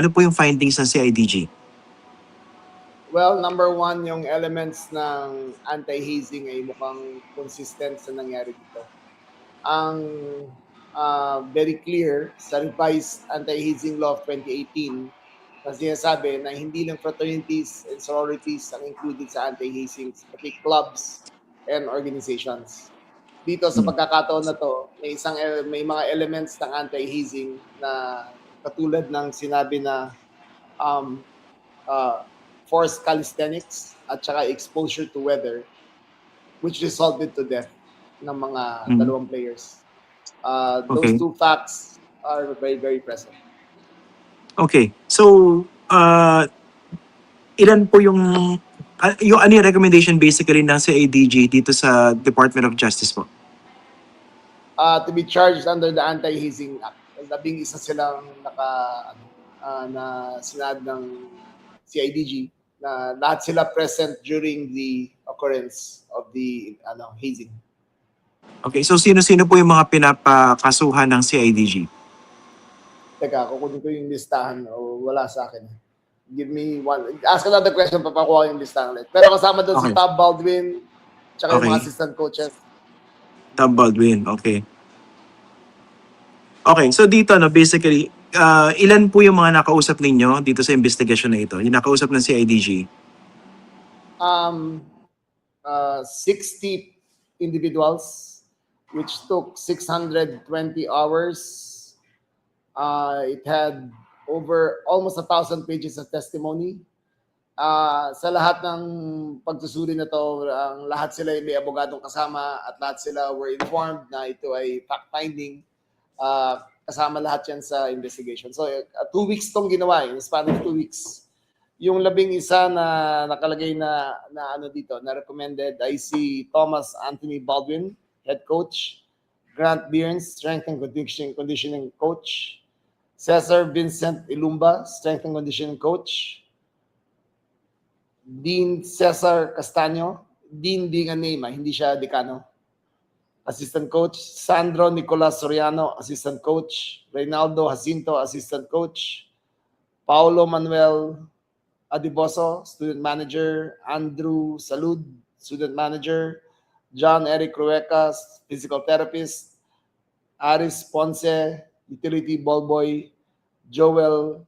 Ano po yung findings ng CIDG? Well, number one, yung elements ng anti-hazing ay mukhang consistent sa nangyari dito. Ang very clear sa revised anti-hazing law of 2018 na sinasabi na hindi lang fraternities and sororities ang included sa anti-hazing, pati clubs and organizations. Dito sa pagkakataon na to, may mga elements ng anti-hazing na katulad ng sinabi na forced calisthenics at saka exposure to weather, which resulted to death ng mga dalawang players. Those two facts are very, very present. Okay. So, ilan po yung ano yung recommendation basically ng CIDG dito sa Department of Justice po? To be charged under the Anti-Hazing Act. 11 silang na sinabi ng CIDG na lahat sila present during the occurrence of the hazing. Okay, so sino-sino po yung mga pinapakasuhan ng CIDG? Teka, kukunin ko yung listahan o wala sa akin. Give me one. Ask another question, papakuha yung listahan ulit. Pero kasama doon si Tab Baldwin, tsaka yung mga assistant coaches. Tab Baldwin, okay. Okay, so dito, basically, ilan po yung mga nakausap ninyo dito sa investigation na ito? Yung nakausap ng CIDG? 60 individuals, which took 620 hours. It had over almost 1,000 pages of testimony. Sa lahat ng pagsusuri na to, lahat sila may abogadong kasama at lahat sila were informed na ito ay fact-finding. Kasama lahat yan sa investigation. So, 2 weeks tong ginawa, in the span of 2 weeks. Yung 11 na nakalagay na dito, na recommended ay si Thomas Anthony Baldwin, head coach, Grant Byrnes, strength and conditioning coach, Cesar Vincent Ilumba, strength and conditioning coach, Dean Cesar Castaño, Dean being a name, hindi siya dekano. Assistant coach, Sandro Nicolas Soriano, assistant coach, Reynaldo Jacinto, assistant coach, Paulo Manuel Adiboso, student manager, Andrew Salud, student manager, John Eric Rueca, physical therapist, Aris Ponce, utility ball boy, Joel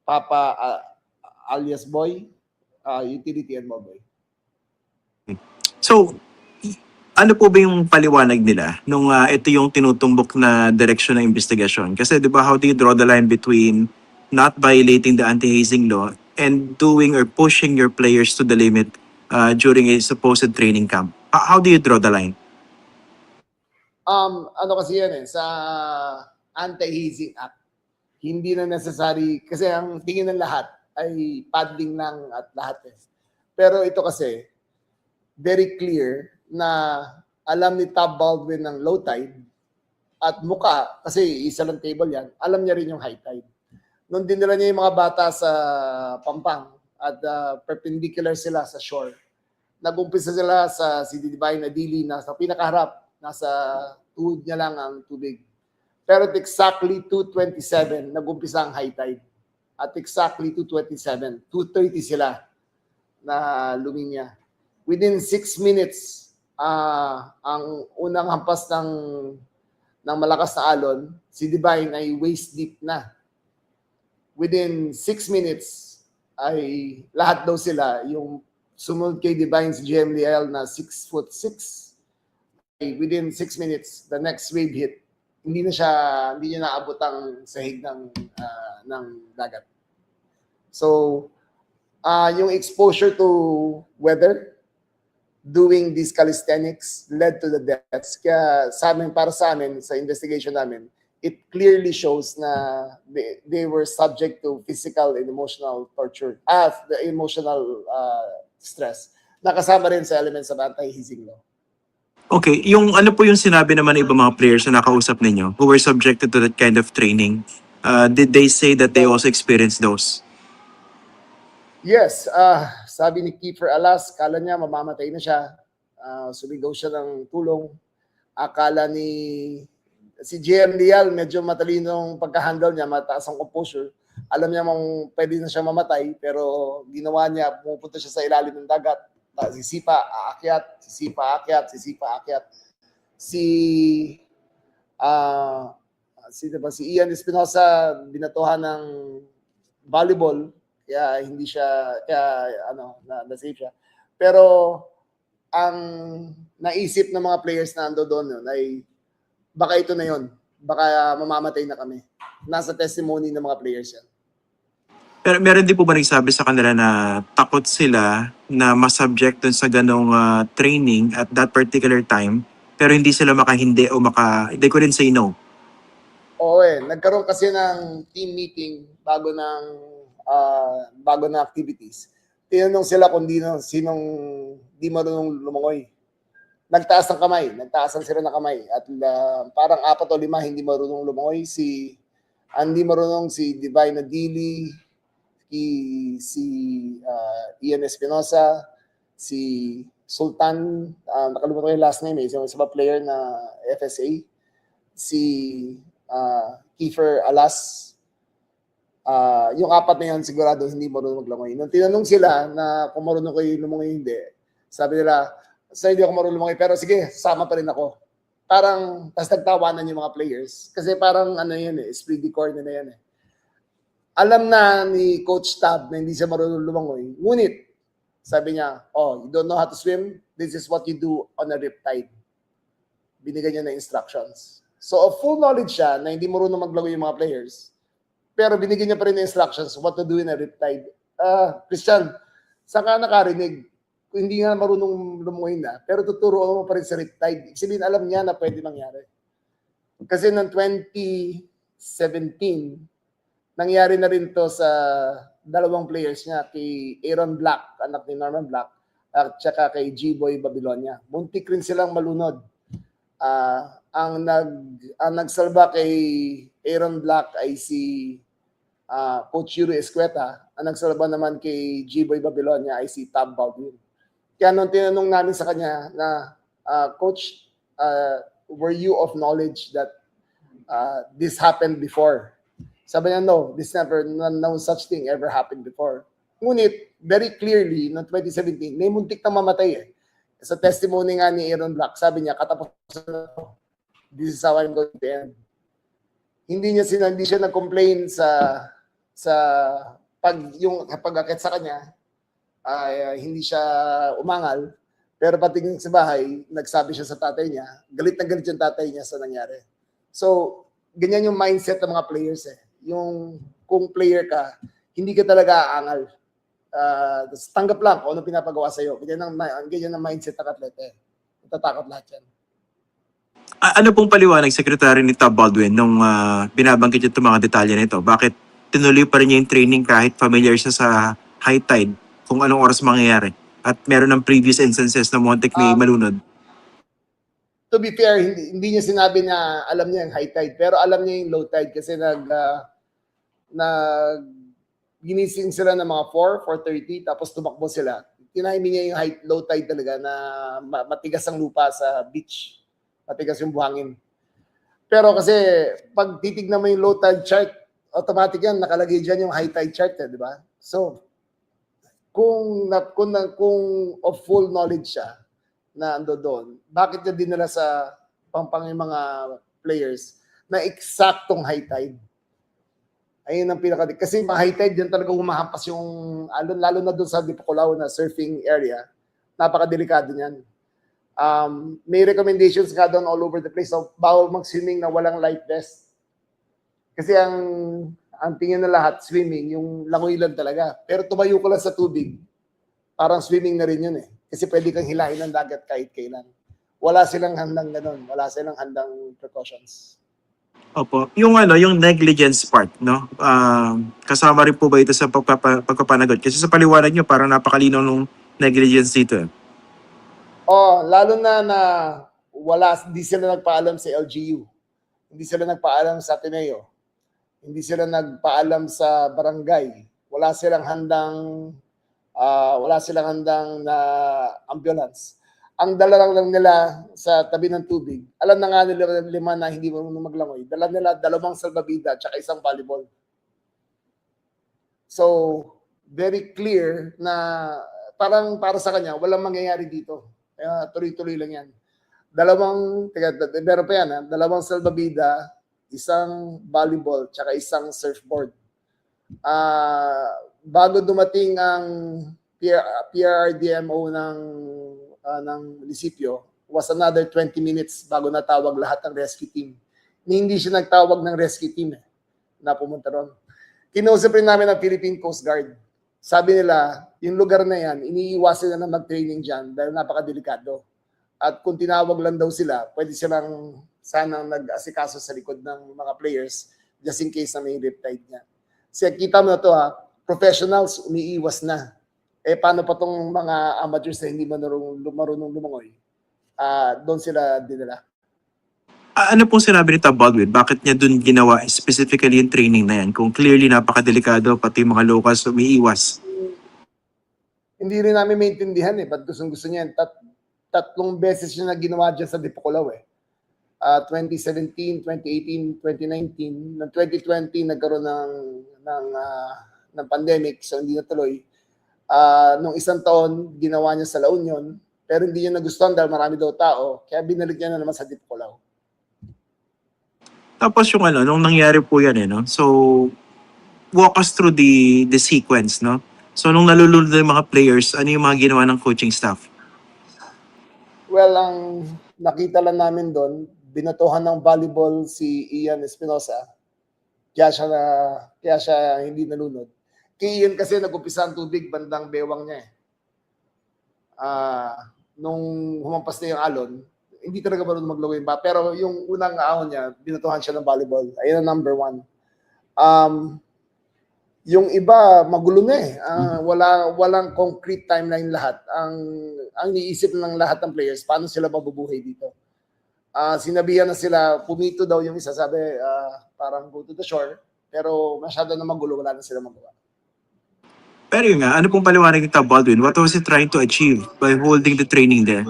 Papa alias Boy, utility and ball boy. So, ano po ba yung paliwanag nila nung ito yung tinutumbok na direksyon ng investigasyon? Kasi di ba, how do you draw the line between not violating the anti-hazing law and doing or pushing your players to the limit during a supposed training camp? How do you draw the line? Ano kasi yan sa Anti-Hazing Act, hindi na necessary, kasi ang tingin ng lahat ay paddling lang at lahat. Pero ito kasi, very clear na alam ni Tab Baldwin ng low tide at muka, kasi isa lang table yan, alam niya rin yung high tide. Nung dinala niya yung mga bata sa Pampang at perpendicular sila sa shore, nag-umpisa sila sa CD Divine na Dili na sa pinakaharap, nasa tuhod niya lang ang tubig. Pero at exactly 2:27, nag-umpisa ang high tide. At exactly 2:27, 2:30 sila na luminya. Within 6 minutes, ang unang hampas ng malakas na alon, si Divine ay waist deep na. Within 6 minutes, ay lahat daw sila, yung sumunod kay Divine si GMDL na 6'6", within 6 minutes, the next wave hit, hindi niya naabot ang sahig ng dagat. So, yung exposure to weather, doing these calisthenics led to the deaths. Kaya para sa amin, sa investigation namin, it clearly shows na they were subject to physical and emotional torture, the emotional stress. Nakasama rin sa elements of anti-hazing law. Okay, yung ano po yung sinabi naman ng ibang mga players na nakausap ninyo who were subjected to that kind of training? Did they say that they also experienced those? Yes, sabi ni Kiefer Alas, kala niya mamamatay na siya. Sumigaw siya ng tulong. Akala si GM Lial, medyo matalinong pagka-handle niya, mataas ang composure. Alam niya pwede na siya mamatay, pero ginawa niya, pumupunta siya sa ilalim ng dagat. Sisipa, aakyat, sisipa, aakyat, sisipa, aakyat. Si Ian Espinosa binatuhan ng volleyball, kaya hindi siya, na-save siya. Pero ang naisip ng mga players na ando doon yun ay baka ito na yun. Baka mamamatay na kami. Nasa testimony ng mga players yan. Pero meron din po ba nagsabi sa kanila na takot sila na masubject dun sa ganong training at that particular time, pero hindi sila makahindi o they couldn't say no? Oo nagkaroon kasi ng team meeting bago ng activities. Tinanong sila kung sinong di marunong lumangoy. Nagtaasan sila ng kamay. At parang 4 o 5 hindi marunong lumangoy. Hindi marunong si Divine Adili, si Ian Espinosa, si Sultan, nakalimutan ko yung last name isa pa player na FSA, si Kiefer Alas. Yung 4 na yan sigurado hindi marunong maglangoy. Nung tinanong sila na kung marunong kayo lumangoy hindi, sabi nila, hindi ako marunong lumangoy, pero sige, sama pa rin ako. Parang, tas nagtawanan yung mga players. Kasi parang esprit de corps na yan Alam na ni Coach Tab na hindi siya marunong lumangoy. Ngunit, sabi niya, you don't know how to swim? This is what you do on a riptide. Binigyan niya na instructions. So, full knowledge siya na hindi marunong maglangoy yung mga players. Pero binigyan niya pa rin ng instructions what to do in a riptide. Christian, saan ka nakarinig? Kung hindi nga marunong lumangoy na, pero tuturo mo pa rin sa riptide. Ibig sabihin, alam niya na pwede mangyari. Kasi noong 2017, nangyari na rin to sa 2 players niya, kay Aaron Black, anak ni Norman Black, at saka kay G-Boy Babylonia. Muntik rin silang malunod. Ang nagsalba kay Aaron Black ay si Coach Yuri Escueta. Ang nagsalba naman kay G-Boy Babylonia ay si Tab Baldwin. Kaya nung tinanong namin sa kanya na, Coach, were you of knowledge that this happened before? Sabi niya, no such thing ever happened before. Ngunit, very clearly, noong 2017, may muntik na mamatay Sa testimony nga ni Aaron Black, sabi niya, katapusan na to. This is how I'm going to end. Hindi siya nag-complain sa pag-akit sa kanya, hindi siya umangal, pero patingin sa bahay, nagsabi siya sa tatay niya, galit na galit yung tatay niya sa nangyari. So, ganyan yung mindset ng mga players Yung kung player ka, hindi ka talaga aangal. Tanggap lang kung ano pinapagawa sa'yo. Ganyan ang mindset ng atleta Natatakot lahat yan. Ano pong paliwanag, Secretary ni Tab Baldwin, nung binabanggit niyo itong mga detalye nito? Bakit tinuloy pa rin niya yung training kahit familiar siya sa high tide kung anong oras mangyayari? At meron ng previous instances na muntik may malunod. To be fair, hindi niya sinabi na alam niya yung high tide, pero alam niya yung low tide kasi ginising sila ng mga 4:30, tapos tumakbo sila. Tinahimik niya yung low tide talaga na matigas ang lupa sa beach. Matigas yung buhangin. Pero kasi pag titignan mo yung low tide chart, automatic yan, nakalagay dyan yung high tide chart, di ba? So, kung of full knowledge siya na ando doon, bakit niya dinala sa pampang yung mga players na eksaktong high tide? Ayun ang kasi high tide yan talaga humahampas yung, lalo na doon sa Dipoculaw na surfing area, napakadelikado niyan. May recommendations nga doon all over the place. So, bawal mag-swimming na walang life vest. Kasi ang tingin na lahat, swimming, yung langoy lang talaga. Pero tumayo ko lang sa tubig, parang swimming na rin yun Kasi pwede kang hilahin ng dagat kahit kailan. Wala silang handang ganun. Wala silang handang precautions. Opo. Yung negligence part, no? Kasama rin po ba ito sa pagpapanagot? Kasi sa paliwanag nyo, parang napakalinaw nung negligence dito. Lalo na hindi sila nagpaalam sa LGU. Hindi sila nagpaalam sa Ateneo. Hindi sila nagpaalam sa barangay. Wala silang handang na ambulance. Ang dala lang nila sa tabi ng tubig, alam na nga nila 5 na hindi marunong maglangoy. Dala nila 2 salbabida at 1 volleyball. So, very clear na parang para sa kanya, walang mangyayari dito. Kaya tuloy-tuloy lang yan. Meron pa yan, dalawang salbabida, isang volleyball, tsaka isang surfboard. Bago dumating ang PRRDMO ng munisipyo, was another 20 minutes bago natawag lahat ng rescue team. Hindi siya nagtawag ng rescue team na pumunta ron. Kinausap rin namin ang Philippine Coast Guard. Sabi nila, yung lugar na yan, iniiwasan na mag-training dyan dahil napakadelikado. At kung tinawag lang daw sila, pwede silang sanang nag-asikaso sa likod ng mga players just in case na may riptide niya. Kasi kita mo na to professionals umiiwas na. Paano pa tong mga amateurs na hindi marunong lumangoy? Doon sila dinala. Ano pong sinabi ni Tab Baldwin? Bakit niya dun ginawa specifically yung training na yan? Kung clearly napakadelikado, pati yung mga locals umiiwas. Hindi rin namin maintindihan ba't gusto niya. Tatlong beses siya na ginawa dyan sa Dipocolaw 2017, 2018, 2019. Noong 2020 nagkaroon ng pandemic, so hindi natuloy. Nung isang taon, ginawa niya sa La Union, pero hindi niya nagustuhan dahil marami daw tao, kaya binalik niya na naman sa Dipocolaw. Tapos yung nung nangyari po yan no? So, walk us through the sequence, no? So, nung nalulunod yung mga players, ano yung mga ginawa ng coaching staff? Well, ang nakita lang namin doon, binatuhan ng volleyball si Ian Espinosa, kaya siya hindi nalunod. Kay Ian kasi nag-umpisa ang tubig bandang bewang niya nung humampas na yung alon, hindi talaga marunong maglagoy ba. Pero yung unang ahon niya, binatuhan siya ng volleyball. Ayun ang number 1. Yung iba, magulo na walang concrete timeline lahat. Ang iniisip ng lahat ng players, paano sila mabubuhay dito. Sinabihan na sila, pumito daw yung isa, sabi, parang go to the shore. Pero masyado na magulo, wala na sila magawa. Pero yun nga, ano pong paliwanag ni Tab Baldwin? What was he trying to achieve by holding the training there?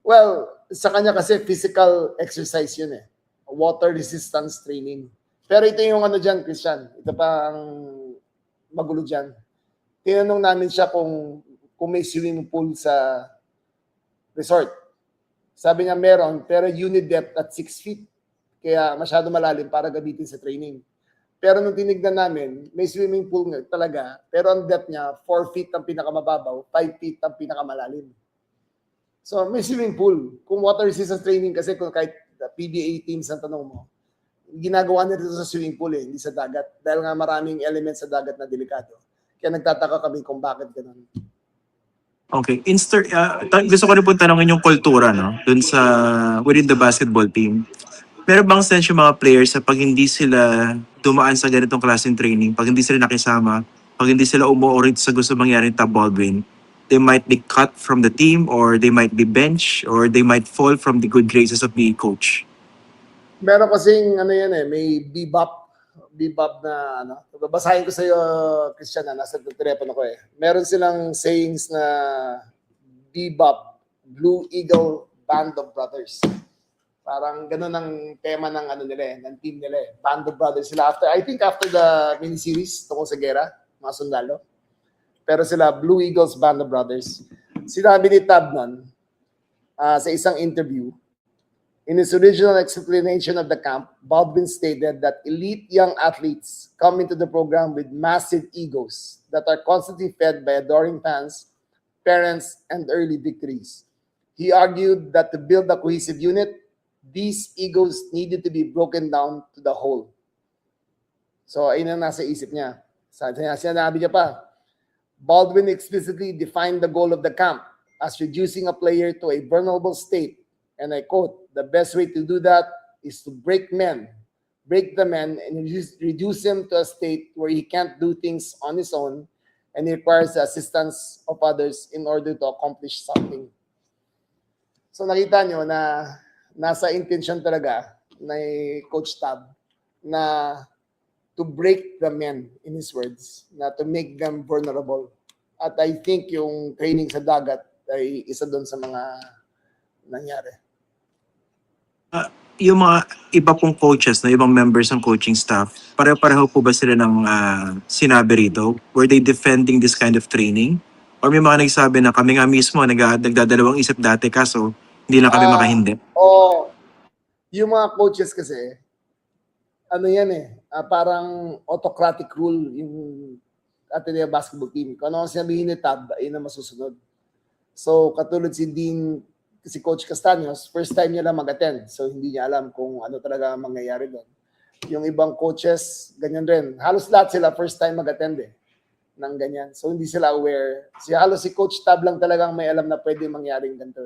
Well, sa kanya kasi physical exercise yun water resistance training. Pero ito yung dyan, Christian. Ito pa ang magulo dyan. Tinanong namin siya kung may swimming pool sa resort. Sabi niya meron, pero unit depth at 6 feet. Kaya masyado malalim para gamitin sa training. Pero nung tinignan namin, may swimming pool talaga, pero ang depth niya, 4 feet ang pinakamababaw, 5 feet ang pinakamalalim. So may swimming pool. Kung water resistance training kasi kung kahit PBA teams ang tanong mo, ginagawa nila sa swimming pool hindi sa dagat. Dahil nga maraming elements sa dagat na delikado. Kaya nagtataka kami kung bakit ganun. Okay. Gusto ko rin po tanongin yung kultura, no? Dun sa, within the basketball team. Meron bang sense yung mga players sa pag hindi sila dumaan sa ganitong klaseng training, pag hindi sila nakisama, pag hindi sila umuorit sa gusto mangyari ni Tab Baldwin, they might be cut from the team or they might be benched or they might fall from the good graces of the coach? Meron kasing may bebop na babasahin ko sa iyo, Christian, nasa telepono ko Meron silang sayings na bebop, Blue Eagle Band of Brothers. Parang ganun ang tema ng ng team nila Band of Brothers sila I think after the miniseries tungkol sa gera, mga sundalo. Pero sila Blue Eagles Band of Brothers. Sinabi ni Tab nun, sa isang interview, in his original explanation of the camp, Baldwin stated that elite young athletes come into the program with massive egos that are constantly fed by adoring fans, parents, and early victories. He argued that to build a cohesive unit, these egos needed to be broken down to the whole. So, ayun ang nasa isip niya. Sinabi niya pa, Baldwin explicitly defined the goal of the camp as reducing a player to a vulnerable state. And I quote, the best way to do that is to break the men, and reduce him to a state where he can't do things on his own and he requires the assistance of others in order to accomplish something. So nakita nyo na nasa intention talaga na Coach Tab na to break the men, in his words, na to make them vulnerable. At I think yung training sa dagat ay isa doon sa mga nangyari. yung mga iba pong coaches, na ibang members ng coaching staff, pareho-pareho po ba sila ng sinabi rito? Were they defending this kind of training? Or may mga nagsabi na kami nga mismo nagdadalawang isip dati kaso hindi lang kami makahindi? Oo. Yung mga coaches kasi, ano yan parang autocratic rule yung Ateneo basketball team. Kung ano ang sabihin ni Tab, ayun na masusunod. So, katulad si Coach Castaños, first time niya lang mag-attend. So, hindi niya alam kung ano talaga ang mangyayari doon. Yung ibang coaches, ganyan rin. Halos lahat sila first time mag-attend ng ganyan. So, hindi sila aware. Halos si Coach Tab lang talagang may alam na pwede mangyaring ganito